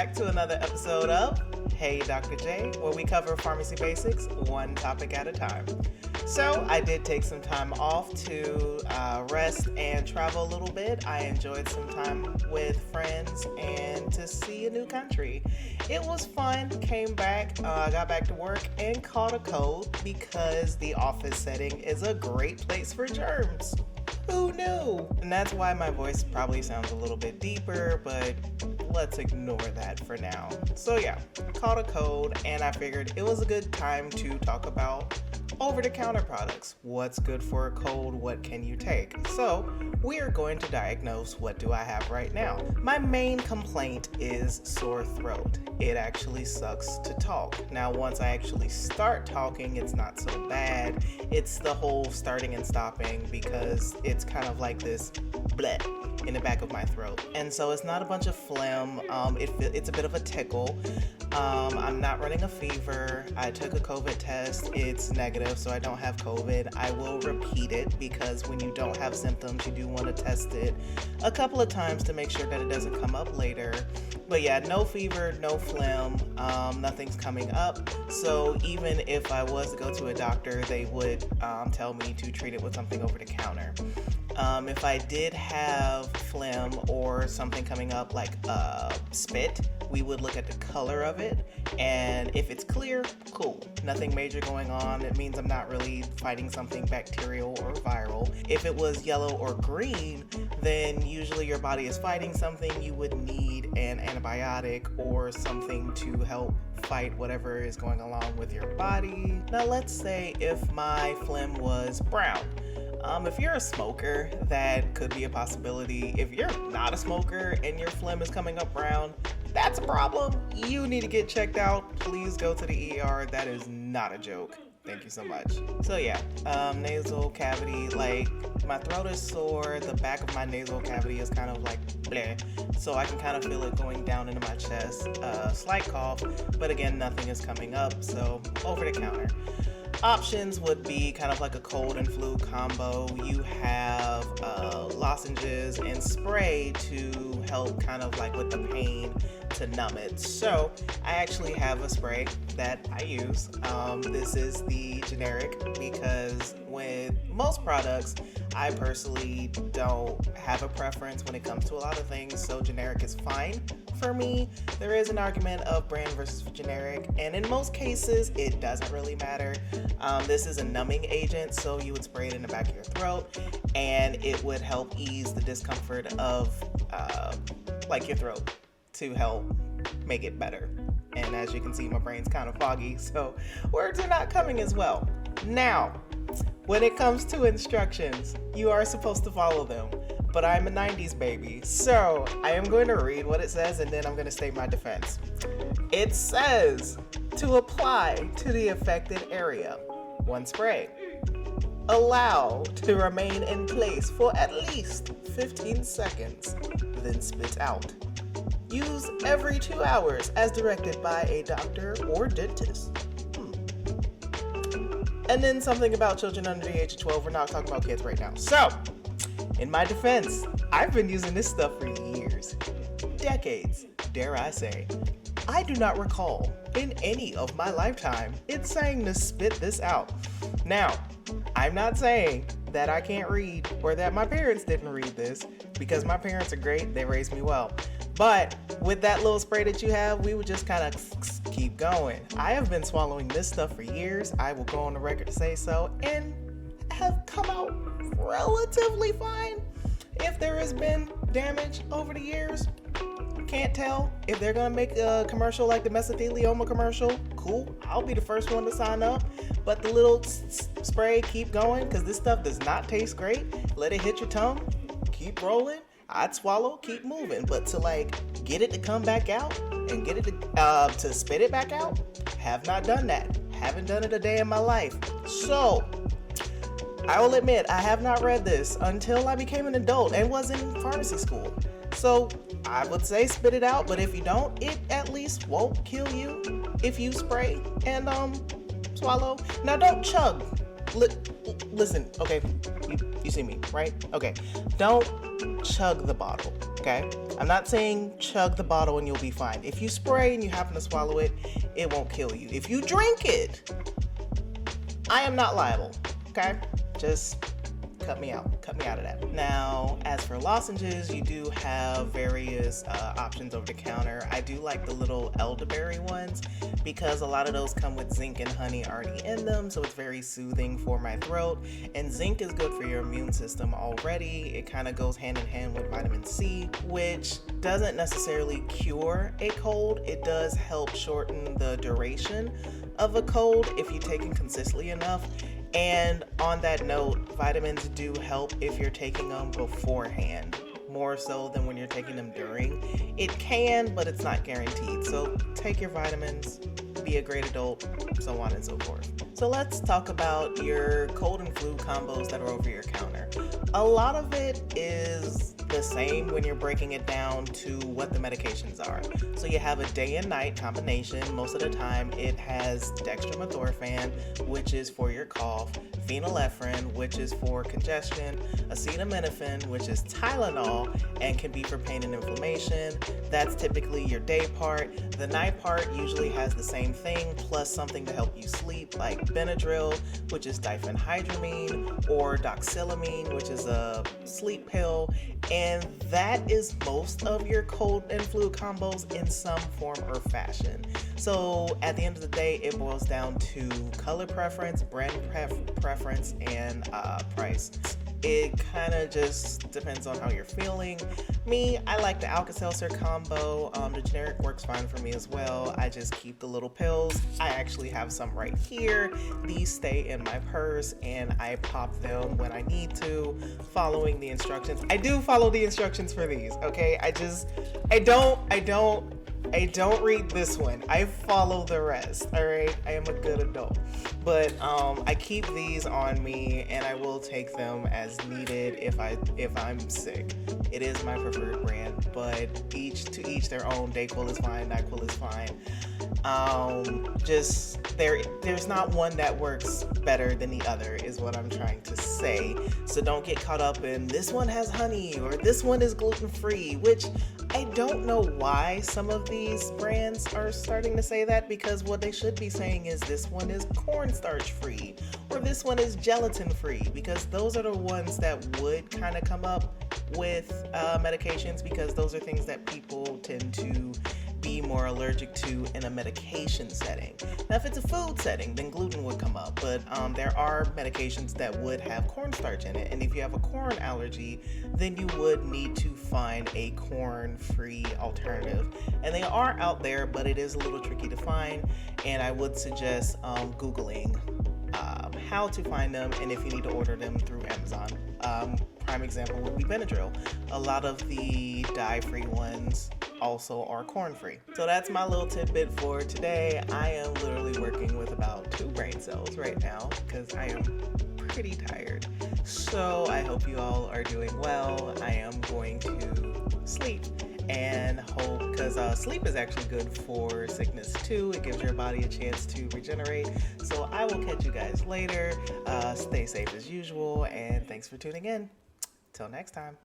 back to another episode of Hey Dr. J, where we cover pharmacy basics one topic at a time. So I did take some time off to rest and travel a little bit. I enjoyed some time with friends and to see a new country. It was fun, came back, got back to work and caught a cold because the office setting is a great place for germs. Who knew? And that's why my voice probably sounds a little bit deeper, but let's ignore that for now. So yeah, caught a cold and I figured it was a good time to talk about over-the-counter products. What's good for a cold? What can you take? So we are going to diagnose what do I have right now. My main complaint is sore throat. It actually sucks to talk. Now once I actually start talking, it's not so bad. It's the whole starting and stopping because it's kind of like this bleh in the back of my throat. And so it's not a bunch of phlegm. It's a bit of a tickle. I'm not running a fever. I took a COVID test. It's negative, so I don't have COVID. I will repeat it because when you don't have symptoms, you do want to test it a couple of times to make sure that it doesn't come up later. But yeah, no fever, no phlegm, nothing's coming up. So even if I was to go to a doctor, they would tell me to treat it with something over the counter. If I did have phlegm or something coming up like spit, we would look at the color of it, and if it's clear, cool. Nothing major going on. It means I'm not really fighting something bacterial or viral. If it was yellow or green, then usually your body is fighting something. You would need an antibiotic or something to help fight whatever is going along with your body. Now let's say if my phlegm was brown. If you're a smoker, that could be a possibility. If you're not a smoker and your phlegm is coming up brown, that's a problem. You need to get checked out. Please go to the ER. That is not a joke. Thank you so much. So yeah, nasal cavity, like my throat is sore. The back of my nasal cavity is kind of like bleh. So I can kind of feel it going down into my chest. Slight cough, but again, nothing is coming up. So over the counter. Options would be kind of like a cold and flu combo. You have lozenges and spray to help kind of like with the pain to numb it. So I actually have a spray that I use. This is the generic because with most products, I personally don't have a preference when it comes to a lot of things, so generic is fine for me. There is an argument of brand versus generic, and in most cases, it doesn't really matter. This is a numbing agent, so you would spray it in the back of your throat, and it would help ease the discomfort of like your throat to help make it better. And as you can see, my brain's kind of foggy, so words are not coming as well. Now, when it comes to instructions, you are supposed to follow them, but I'm a 90s baby, so I am going to read what it says and then I'm going to state my defense. It says to apply to the affected area, 1 spray. Allow to remain in place for at least 15 seconds, then spit out. Use every 2 hours as directed by a doctor or dentist. And then something about children under the age of 12. We're not talking about kids right now. So, in my defense, I've been using this stuff for years. Decades, dare I say. I do not recall in any of my lifetime it saying to spit this out. Now, I'm not saying that I can't read or that my parents didn't read this because my parents are great, they raised me well. But with that little spray that you have, we would just kind of keep going. I have been swallowing this stuff for years. I will go on the record to say so and have come out relatively fine. If there has been damage over the years, can't tell. If they're gonna make a commercial like the mesothelioma commercial, cool. I'll be the first one to sign up. But the little spray, keep going, because this stuff does not taste great. Let it hit your tongue, keep rolling. I'd swallow, keep moving. But to like get it to come back out and get it to spit it back out, have not done that. Haven't done it a day in my life. So I will admit I have not read this until I became an adult and was in pharmacy school. So I would say spit it out, but if you don't, it at least won't kill you if you spray and swallow. Now don't chug. Listen, okay, you see me, right? Okay, don't chug the bottle. Okay? I'm not saying chug the bottle and you'll be fine. If you spray and you happen to swallow it, it won't kill you. If you drink it, I am not liable. Okay? Just cut me out of that. Now, as for lozenges, you do have various options over the counter. I do like the little elderberry ones because a lot of those come with zinc and honey already in them, so it's very soothing for my throat. And zinc is good for your immune system already. It kind of goes hand in hand with vitamin C, which doesn't necessarily cure a cold. It does help shorten the duration of a cold if you take it consistently enough. And on that note, vitamins do help if you're taking them beforehand, more so than when you're taking them during. It can, but it's not guaranteed. So take your vitamins, be a great adult, so on and so forth. So let's talk about your cold and flu combos that are over your counter. A lot of it is the same when you're breaking it down to what the medications are. So you have a day and night combination. Most of the time it has dextromethorphan, which is for your cough, phenylephrine, which is for congestion, acetaminophen, which is Tylenol and can be for pain and inflammation. That's typically your day part. The night part usually has the same thing plus something to help you sleep, like Benadryl, which is diphenhydramine, or doxylamine, which is a sleep pill. And that is most of your cold and flu combos in some form or fashion. So at the end of the day, it boils down to color preference, brand preference, and price. It kind of just depends on how you're feeling. Me, I like the Alka-Seltzer combo. The generic works fine for me as well. I just keep the little pills. I actually have some right here. These stay in my purse and I pop them when I need to, following the instructions. I do follow the instructions for these, okay? I don't read this one. I follow the rest, all right? I am a good adult. But I keep these on me and I will take them as needed if I'm sick. It is my preferred brand, but each their own. Dayquil is fine, NyQuil is fine. There's not one that works better than the other is what I'm trying to say. So don't get caught up in this one has honey or this one is gluten-free, which I don't know why some of these brands are starting to say that, because what they should be saying is this one is cornstarch free or this one is gelatin free, because those are the ones that would kind of come up with medications, because those are things that people tend to be more allergic to in a medication setting. Now, if it's a food setting, then gluten would come up, but there are medications that would have cornstarch in it, and if you have a corn allergy, then you would need to find a corn-free alternative. And they are out there, but it is a little tricky to find, and I would suggest Googling how to find them and if you need to order them through Amazon. Prime example would be Benadryl. A lot of the dye-free ones also are corn-free. So that's my little tidbit for today. I am literally working with about 2 brain cells right now because I am pretty tired. So I hope you all are doing well. I am going to sleep and hope, because sleep is actually good for sickness too. It gives your body a chance to regenerate. So I will catch you guys later. Stay safe as usual, and thanks for tuning in. Till next time.